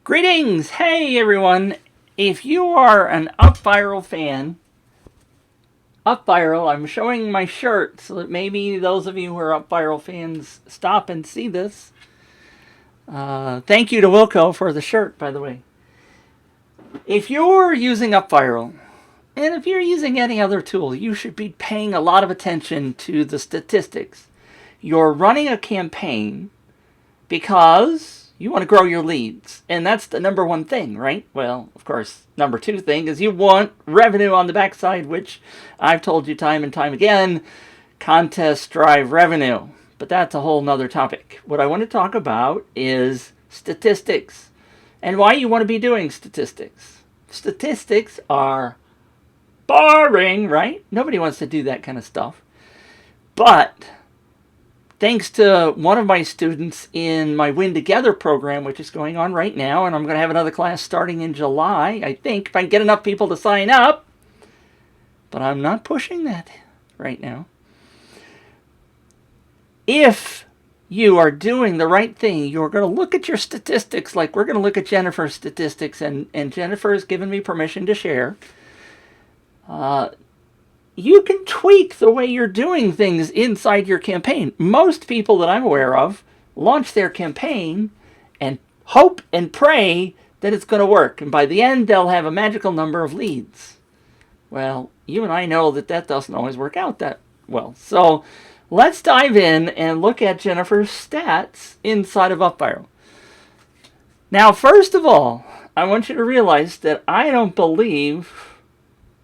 Greetings! Hey everyone! If you are an upViral fan, upViral, I'm showing my shirt so that maybe those of you who are upViral fans stop and see this. Thank you to Wilco for the shirt, by the way. If you're using upViral, and if you're using any other tool, you should be paying a lot of attention to the statistics. You're running a campaign because you want to grow your leads. And that's the number one thing, right? Well, of course, number two thing is you want revenue on the backside, which I've told you time and time again, contests drive revenue. But that's a whole nother topic. What I want to talk about is statistics and why you want to be doing statistics. Statistics are boring, right? Nobody wants to do that kind of stuff. But thanks to one of my students in my Win Together program, which is going on right now, and I'm going to have another class starting in July, I think, if I can get enough people to sign up. But I'm not pushing that right now. If you are doing the right thing, you're going to look at your statistics like we're going to look at Jennifer's statistics, and Jennifer has given me permission to share. You can tweak the way you're doing things inside your campaign. Most people that I'm aware of launch their campaign and hope and pray that it's going to work. And by the end, they'll have a magical number of leads. Well, you and I know that that doesn't always work out that well. So let's dive in and look at Jennifer's stats inside of upViral. Now, first of all, I want you to realize that I don't believe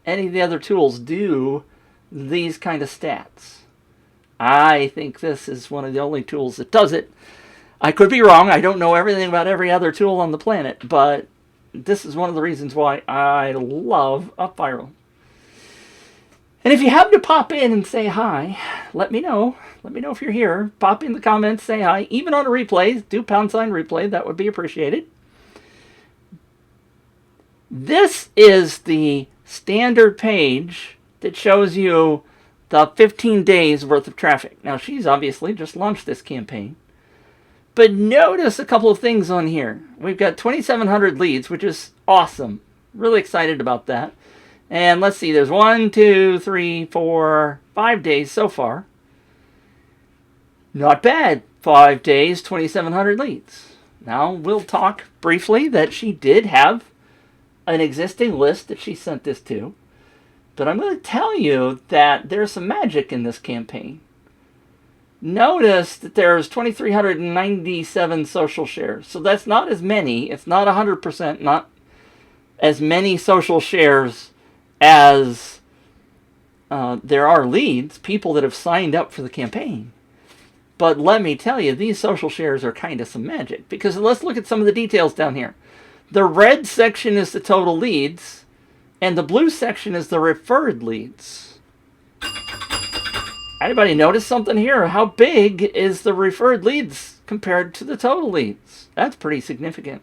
any of the other tools do these kind of stats. I think this is one of the only tools that does it. I could be wrong. I don't know everything about every other tool on the planet, but this is one of the reasons why I love upViral. And if you happen to pop in and say hi, let me know. Let me know if you're here. Pop in the comments, say hi. Even on a replay, do #replay. That would be appreciated. This is the standard page that shows you the 15 days worth of traffic. Now, she's obviously just launched this campaign. But notice a couple of things on here. We've got 2,700 leads, which is awesome. Really excited about that. And let's see, there's 1, 2, 3, 4, 5 days so far. Not bad. 5 days, 2,700 leads. Now, we'll talk briefly that she did have an existing list that she sent this to. But I'm going to tell you that there's some magic in this campaign. Notice that there's 2,397 social shares. So that's not as many. It's not 100%, not as many social shares as there are leads, people that have signed up for the campaign. But let me tell you, these social shares are kind of some magic. Because let's look at some of the details down here. The red section is the total leads, and the blue section is the referred leads. Anybody notice something here? How big is the referred leads compared to the total leads? That's pretty significant.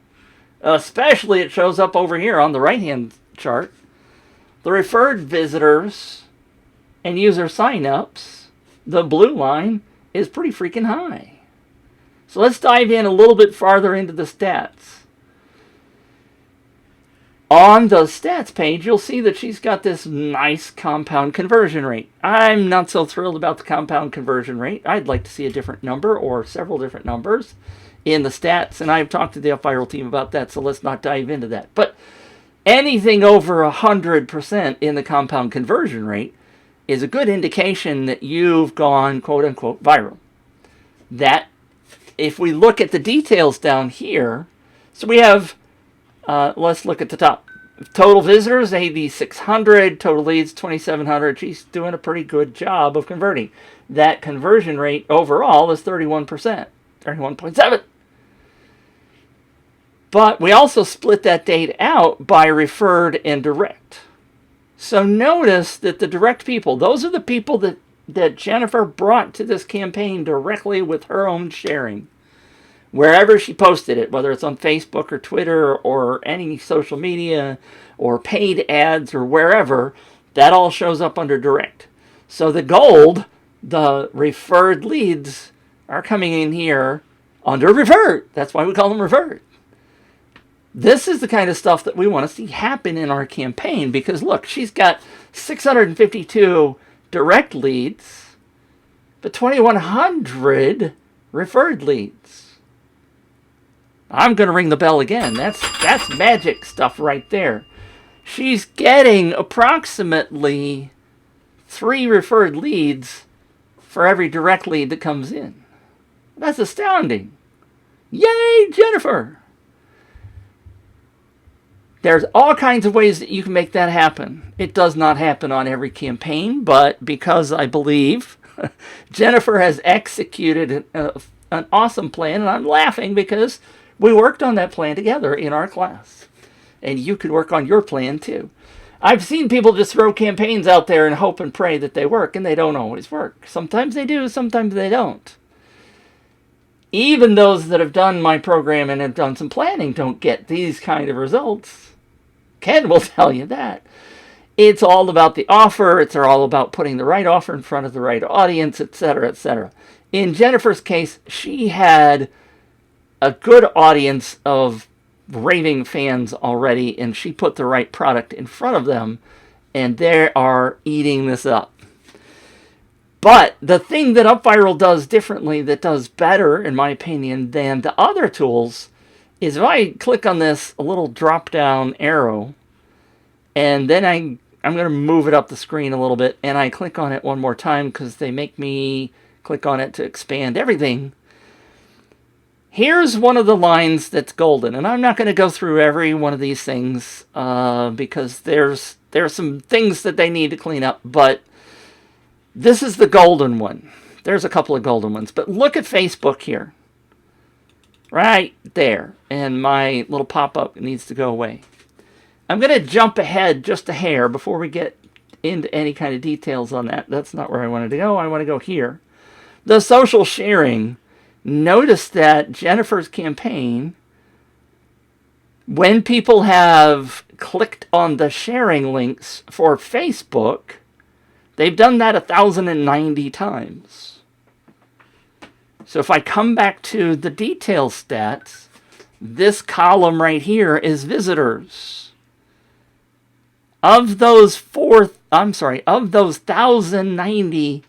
Especially it shows up over here on the right-hand chart. The referred visitors and user sign-ups, the blue line, is pretty freaking high. So let's dive in a little bit farther into the stats. On the stats page, you'll see that she's got this nice compound conversion rate. I'm not so thrilled about the compound conversion rate. I'd like to see a different number or several different numbers in the stats, and I've talked to the upViral team about that, so let's not dive into that. But anything over 100% in the compound conversion rate is a good indication that you've gone quote-unquote viral. That, if we look at the details down here, so we have let's look at the top. Total visitors, 8,600. Total leads, 2,700. She's doing a pretty good job of converting. That conversion rate overall is 31%, 31.7. But we also split that data out by referred and direct. So notice that the direct people, those are the people that Jennifer brought to this campaign directly with her own sharing. Wherever she posted it, whether it's on Facebook or Twitter or any social media or paid ads or wherever, that all shows up under direct. So the gold, the referred leads, are coming in here under referred. That's why we call them referred. This is the kind of stuff that we want to see happen in our campaign, because look, she's got 652 direct leads, but 2,100 referred leads. I'm going to ring the bell again. That's magic stuff right there. She's getting approximately 3 referred leads for every direct lead that comes in. That's astounding. Yay, Jennifer! There's all kinds of ways that you can make that happen. It does not happen on every campaign, but because I believe Jennifer has executed an awesome plan, and I'm laughing because we worked on that plan together in our class. And you could work on your plan too. I've seen people just throw campaigns out there and hope and pray that they work, and they don't always work. Sometimes they do, sometimes they don't. Even those that have done my program and have done some planning don't get these kind of results. Ken will tell you that. It's all about the offer. It's all about putting the right offer in front of the right audience, etc., etc. In Jennifer's case, she had a good audience of raving fans already, and she put the right product in front of them, and they are eating this up. But the thing that upViral does differently, that does better, in my opinion, than the other tools, is if I click on this little drop-down arrow, and then I'm going to move it up the screen a little bit, and I click on it one more time because they make me click on it to expand everything. Here's one of the lines that's golden, and I'm not going to go through every one of these things because there's some things that they need to clean up, but this is the golden one. There's a couple of golden ones, but look at Facebook here. Right there. And my little pop-up needs to go away. I'm going to jump ahead just a hair before we get into any kind of details on that. That's not where I wanted to go. I want to go here. The social sharing. Notice that Jennifer's campaign, when people have clicked on the sharing links for Facebook, they've done that 1,090 times. So if I come back to the detail stats, this column right here is visitors. Of those 1,090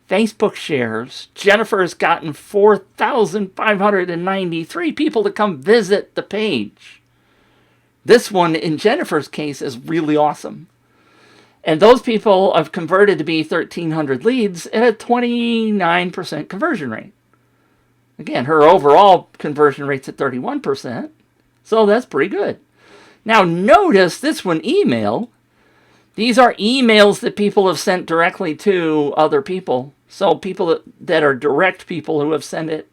Facebook shares, Jennifer has gotten 4,593 people to come visit the page. This one, in Jennifer's case, is really awesome. And those people have converted to be 1,300 leads at a 29% conversion rate. Again, her overall conversion rate's at 31%, so that's pretty good. Now notice this one, email. These are emails that people have sent directly to other people. So people that are direct people who have sent it.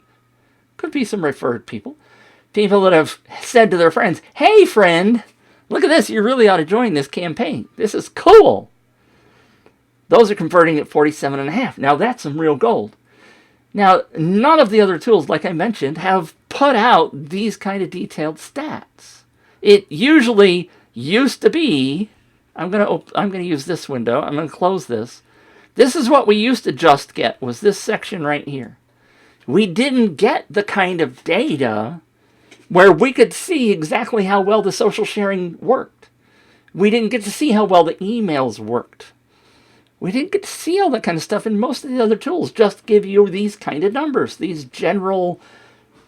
Could be some referred people. People that have said to their friends, hey friend, look at this, you really ought to join this campaign. This is cool. Those are converting at 47.5. Now that's some real gold. Now, none of the other tools, like I mentioned, have put out these kind of detailed stats. It usually used to be, I'm going to use this window. I'm going to close this. This is what we used to just get, was this section right here. We didn't get the kind of data where we could see exactly how well the social sharing worked. We didn't get to see how well the emails worked. We didn't get to see all that kind of stuff, and most of the other tools just give you these kind of numbers, these general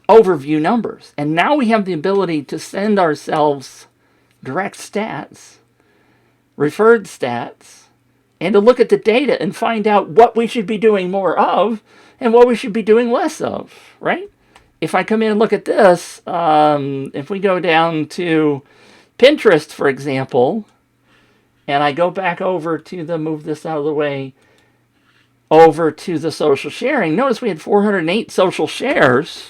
overview numbers. And now we have the ability to send ourselves direct stats, referred stats, and to look at the data and find out what we should be doing more of and what we should be doing less of, right? If I come in and look at this, if we go down to Pinterest, for example, and I go back over to move this out of the way, over to the social sharing. Notice we had 408 social shares.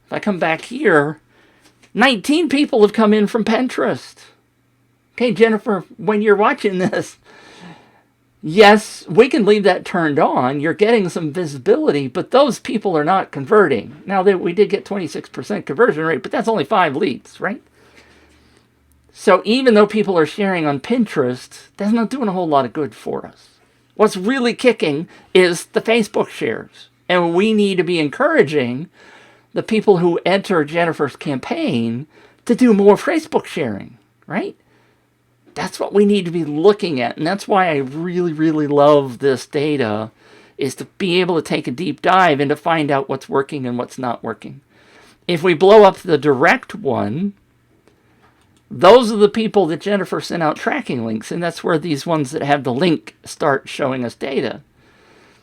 If I come back here, 19 people have come in from Pinterest. Okay, Jennifer, when you're watching this, yes, we can leave that turned on. You're getting some visibility, but those people are not converting. Now, we did get 26% conversion rate, but that's only 5 leads, right? So even though people are sharing on Pinterest, that's not doing a whole lot of good for us. What's really kicking is the Facebook shares. And we need to be encouraging the people who enter Jennifer's campaign to do more Facebook sharing, right? That's what we need to be looking at. And that's why I really, really love this data, is to be able to take a deep dive and to find out what's working and what's not working. If we blow up the direct one, those are the people that Jennifer sent out tracking links, and that's where these ones that have the link start showing us data.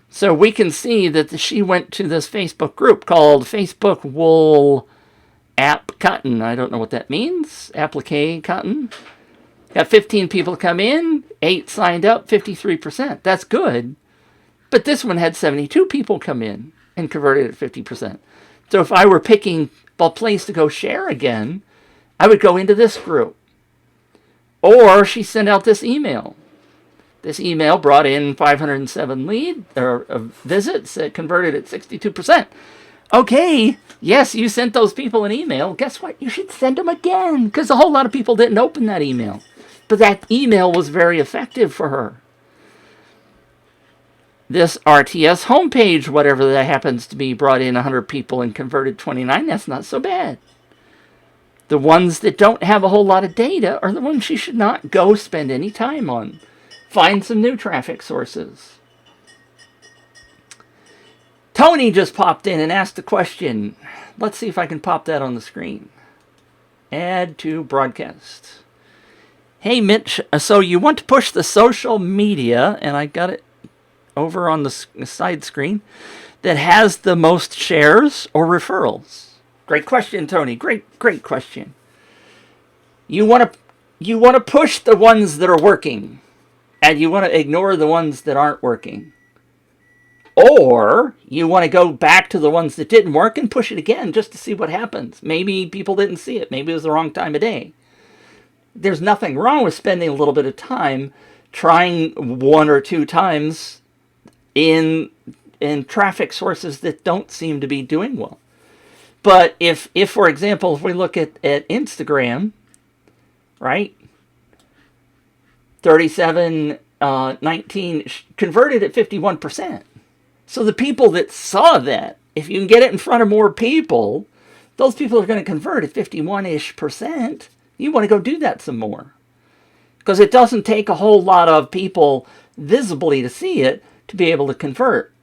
So we can see that she went to this Facebook group called Facebook Wool App Cotton. I don't know what that means. Applique Cotton. Got 15 people come in, 8 signed up, 53%. That's good. But this one had 72 people come in and converted at 50%. So if I were picking a place to go share again, I would go into this group. Or she sent out this email. This email brought in 507 visits. It converted at 62%. Okay, yes, you sent those people an email. Guess what? You should send them again, because a whole lot of people didn't open that email. But that email was very effective for her. This RTS homepage, whatever that happens to be, brought in 100 people and converted 29. That's not so bad. The ones that don't have a whole lot of data are the ones you should not go spend any time on. Find some new traffic sources. Tony just popped in and asked a question. Let's see if I can pop that on the screen. Add to broadcast. Hey, Mitch, so you want to push the social media, and I got it over on the side screen, that has the most shares or referrals? Great question, Tony. Great question. You want to push the ones that are working, and you want to ignore the ones that aren't working. Or you want to go back to the ones that didn't work and push it again just to see what happens. Maybe people didn't see it. Maybe it was the wrong time of day. There's nothing wrong with spending a little bit of time trying 1 or 2 times in traffic sources that don't seem to be doing well. But if for example, if we look at Instagram, right? 37, 19 converted at 51%. So the people that saw that, if you can get it in front of more people, those people are going to convert at 51-ish%. You want to go do that some more. Because it doesn't take a whole lot of people visibly to see it to be able to convert.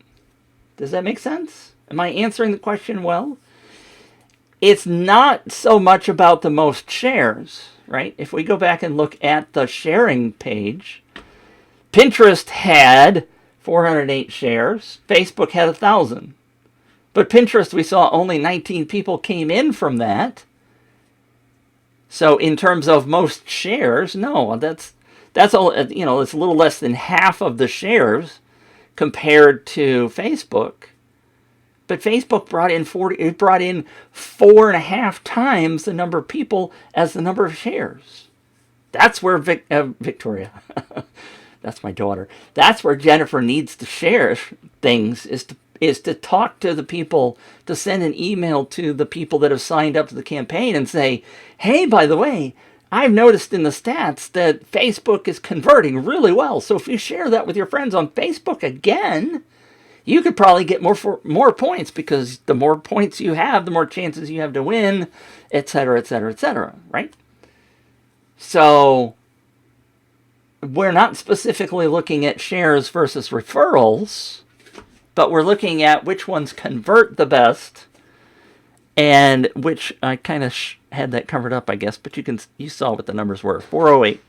Does that make sense? Am I answering the question well? It's not so much about the most shares, right? If we go back and look at the sharing page, Pinterest had 408 shares. Facebook had 1,000. But Pinterest, we saw only 19 people came in from that. So in terms of most shares, no, that's all, it's a little less than half of the shares compared to Facebook. But Facebook brought in 4.5 times the number of people as the number of shares. That's where Victoria, that's my daughter. That's where Jennifer needs to share things, is to talk to the people, to send an email to the people that have signed up to the campaign and say, hey, by the way, I've noticed in the stats that Facebook is converting really well. So if you share that with your friends on Facebook again, you could probably get more points, because the more points you have, the more chances you have to win, etc., etc., etc., right? So we're not specifically looking at shares versus referrals, but we're looking at which ones convert the best, and which I kind of had that covered up, I guess, but you saw what the numbers were. 408.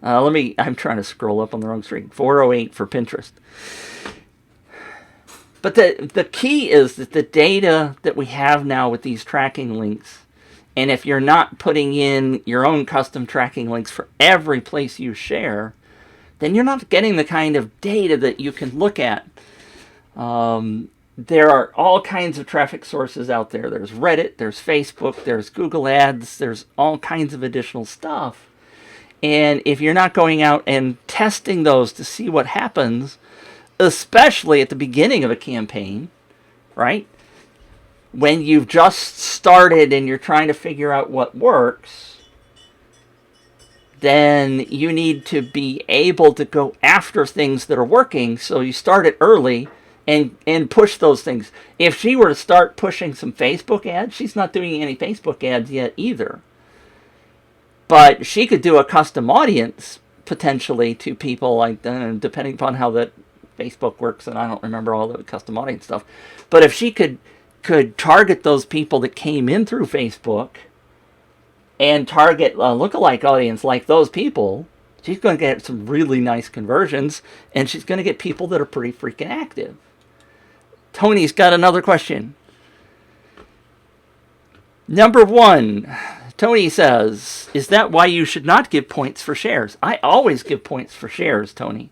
I'm trying to scroll up on the wrong screen. 408 for Pinterest. But the key is that the data that we have now with these tracking links, and if you're not putting in your own custom tracking links for every place you share, then you're not getting the kind of data that you can look at. There are all kinds of traffic sources out there. There's Reddit, there's Facebook, there's Google Ads, there's all kinds of additional stuff. And if you're not going out and testing those to see what happens, especially at the beginning of a campaign, right? When you've just started and you're trying to figure out what works, then you need to be able to go after things that are working. So you start it early and push those things. If she were to start pushing some Facebook ads, she's not doing any Facebook ads yet either. But she could do a custom audience potentially to people, like depending upon how that Facebook works, and I don't remember all the custom audience stuff. But if she could target those people that came in through Facebook and target a lookalike audience like those people, she's going to get some really nice conversions, and she's going to get people that are pretty freaking active. Tony's got another question. Number 1, Tony says, is that why you should not give points for shares? I always give points for shares, Tony.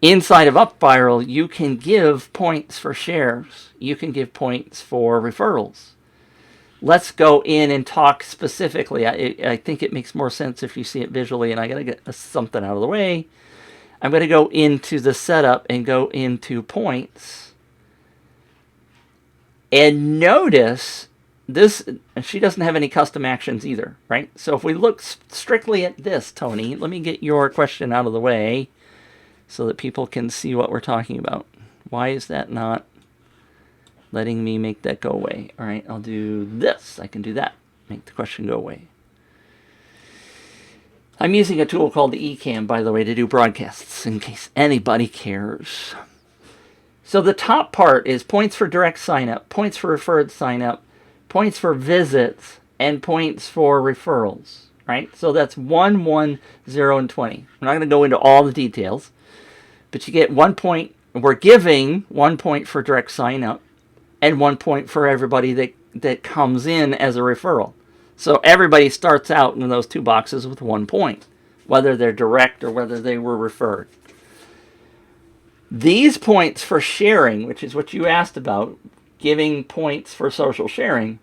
Inside of upViral, you can give points for shares. You can give points for referrals. Let's go in and talk specifically. I think it makes more sense if you see it visually, and I got to get something out of the way. I'm going to go into the setup and go into points. And notice this, she doesn't have any custom actions either, right? So if we look strictly at this, Tony, let me get your question out of the way so that people can see what we're talking about. Why is that not letting me make that go away? All right, I'll do this. I can do that. Make the question go away. I'm using a tool called the eCam, by the way, to do broadcasts, in case anybody cares. So the top part is points for direct sign-up, points for referred sign-up, points for visits, and points for referrals, right? So that's 1, 1, 0, and 20. I'm not going to go into all the details, but you get 1 point. We're giving 1 point for direct sign-up and 1 point for everybody that comes in as a referral. So everybody starts out in those 2 boxes with 1 point, whether they're direct or whether they were referred. These points for sharing, which is what you asked about, giving points for social sharing,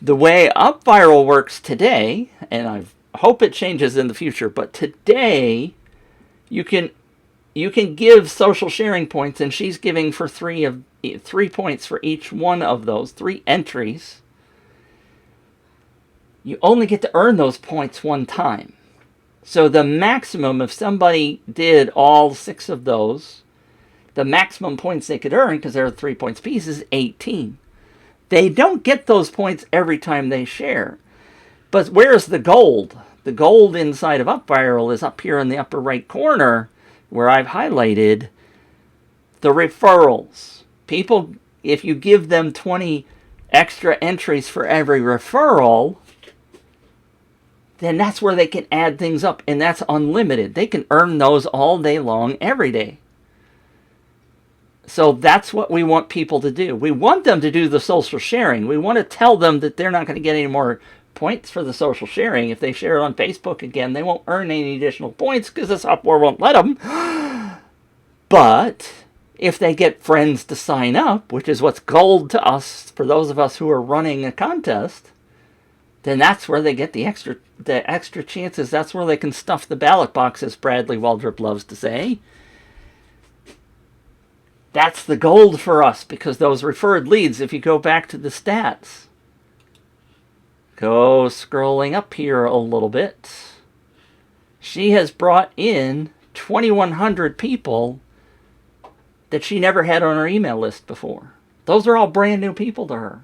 the way upViral works today, and I hope it changes in the future, but today you can give social sharing points, and she's giving for 3 points for each one of those 3 entries. You only get to earn those points 1 time. So the maximum, if somebody did all 6 of those, the maximum points they could earn, because they're 3 points apiece, is 18. They don't get those points every time they share. But where's the gold? The gold inside of upViral is up here in the upper right corner, where I've highlighted the referrals. People, if you give them 20 extra entries for every referral, then that's where they can add things up, and that's unlimited. They can earn those all day long, every day. So that's what we want people to do. We want them to do the social sharing. We want to tell them that they're not going to get any more points for the social sharing. If they share it on Facebook again, they won't earn any additional points because the software won't let them. But if they get friends to sign up, which is what's gold to us, for those of us who are running a contest, then that's where they get the extra chances. That's where they can stuff the ballot box, as Bradley Waldrop loves to say. That's the gold for us, because those referred leads, if you go back to the stats, go scrolling up here a little bit, she has brought in 2,100 people that she never had on her email list before. Those are all brand new people to her.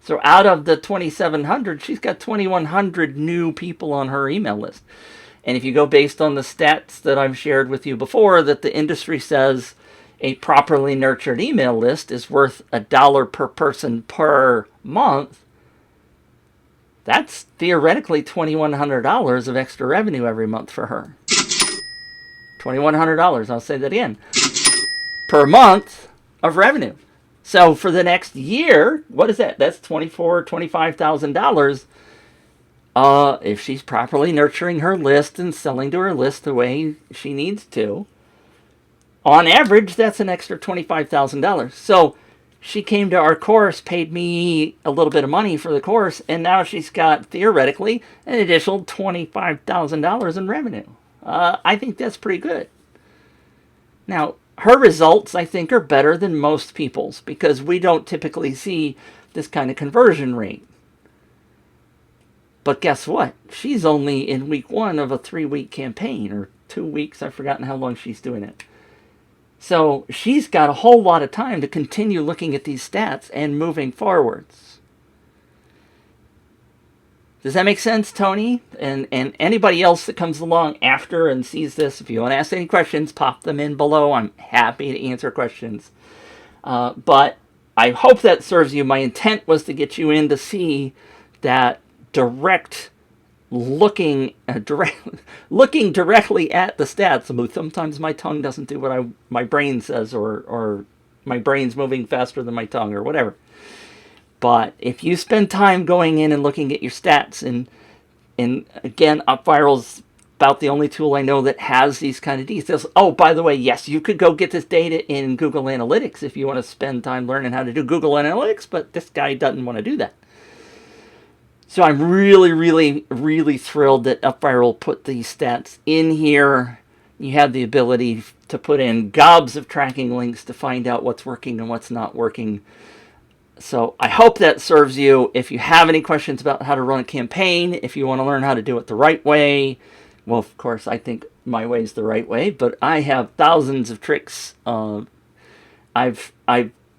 So out of the 2,700, she's got 2,100 new people on her email list. And if you go based on the stats that I've shared with you before, that the industry says a properly nurtured email list is worth $1 per person per month, that's theoretically $2,100 of extra revenue every month for her. $2,100, I'll say that again, per month of revenue. So for the next year, what is that? That's $24,000, $25,000. If she's properly nurturing her list and selling to her list the way she needs to, on average, that's an extra $25,000. So she came to our course, paid me a little bit of money for the course, and now she's got, theoretically, an additional $25,000 in revenue. I think that's pretty good. Now, her results, I think, are better than most people's, because we don't typically see this kind of conversion rate. But guess what? She's only in week 1 of a 3-week campaign, or 2 weeks. I've forgotten how long she's doing it. So she's got a whole lot of time to continue looking at these stats and moving forwards. Does that make sense, Tony? And anybody else that comes along after and sees this, if you want to ask any questions, pop them in below. I'm happy to answer questions. But I hope that serves you. My intent was to get you in to see that direct looking looking directly at the stats. Sometimes my tongue doesn't do what my brain says, or my brain's moving faster than my tongue, or whatever. But if you spend time going in and looking at your stats, and again, upViral's about the only tool I know that has these kind of details. Oh, by the way, yes, you could go get this data in Google Analytics if you want to spend time learning how to do Google Analytics, but this guy doesn't want to do that. So I'm really, really, really thrilled that upViral put these stats in here. You have the ability to put in gobs of tracking links to find out what's working and what's not working. So I hope that serves you. If you have any questions about how to run a campaign, if you want to learn how to do it the right way, well, of course, I think my way is the right way, but I have thousands of tricks. I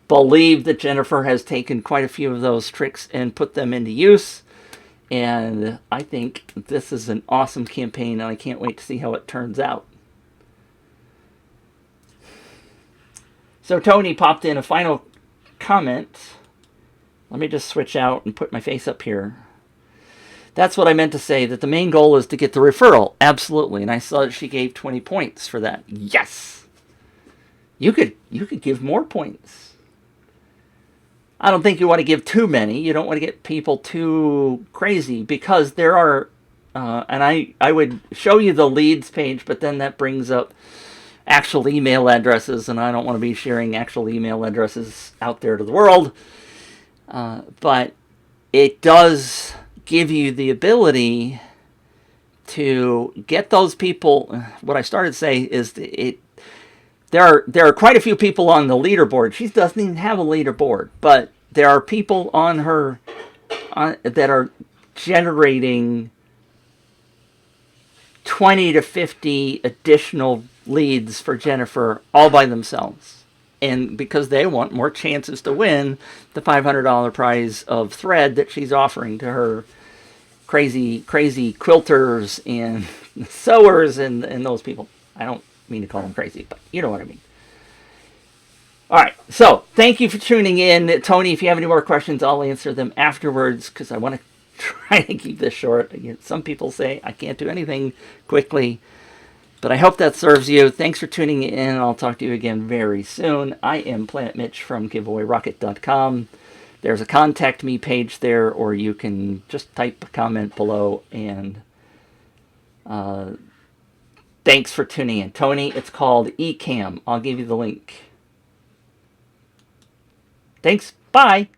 believe that Jennifer has taken quite a few of those tricks and put them into use. And I think this is an awesome campaign, and I can't wait to see how it turns out. So Tony popped in a final comment. Let me just switch out and put my face up here. That's what I meant to say, that the main goal is to get the referral. Absolutely. And I saw that she gave 20 points for that. Yes! You could give more points. I don't think you want to give too many. You don't want to get people too crazy, because there are, and I would show you the leads page, but then that brings up actual email addresses, and I don't want to be sharing actual email addresses out there to the world. But it does give you the ability to get those people. What I started to say is there are quite a few people on the leaderboard. She doesn't even have a leaderboard, but there are people on her that are generating 20 to 50 additional leads for Jennifer all by themselves. And because they want more chances to win the $500 prize of thread that she's offering to her crazy quilters and sewers and those people. I don't mean to call them crazy, but you know what I mean. All right, so thank you for tuning in. Tony, if you have any more questions, I'll answer them afterwards, because I want to try to keep this short. Some people say I can't do anything quickly, but I hope that serves you. Thanks for tuning in. I'll talk to you again very soon. I am Planet Mitch from giveawayrocket.com. There's a contact me page there, or you can just type a comment below. And thanks for tuning in. Tony, it's called eCam. I'll give you the link. Thanks. Bye.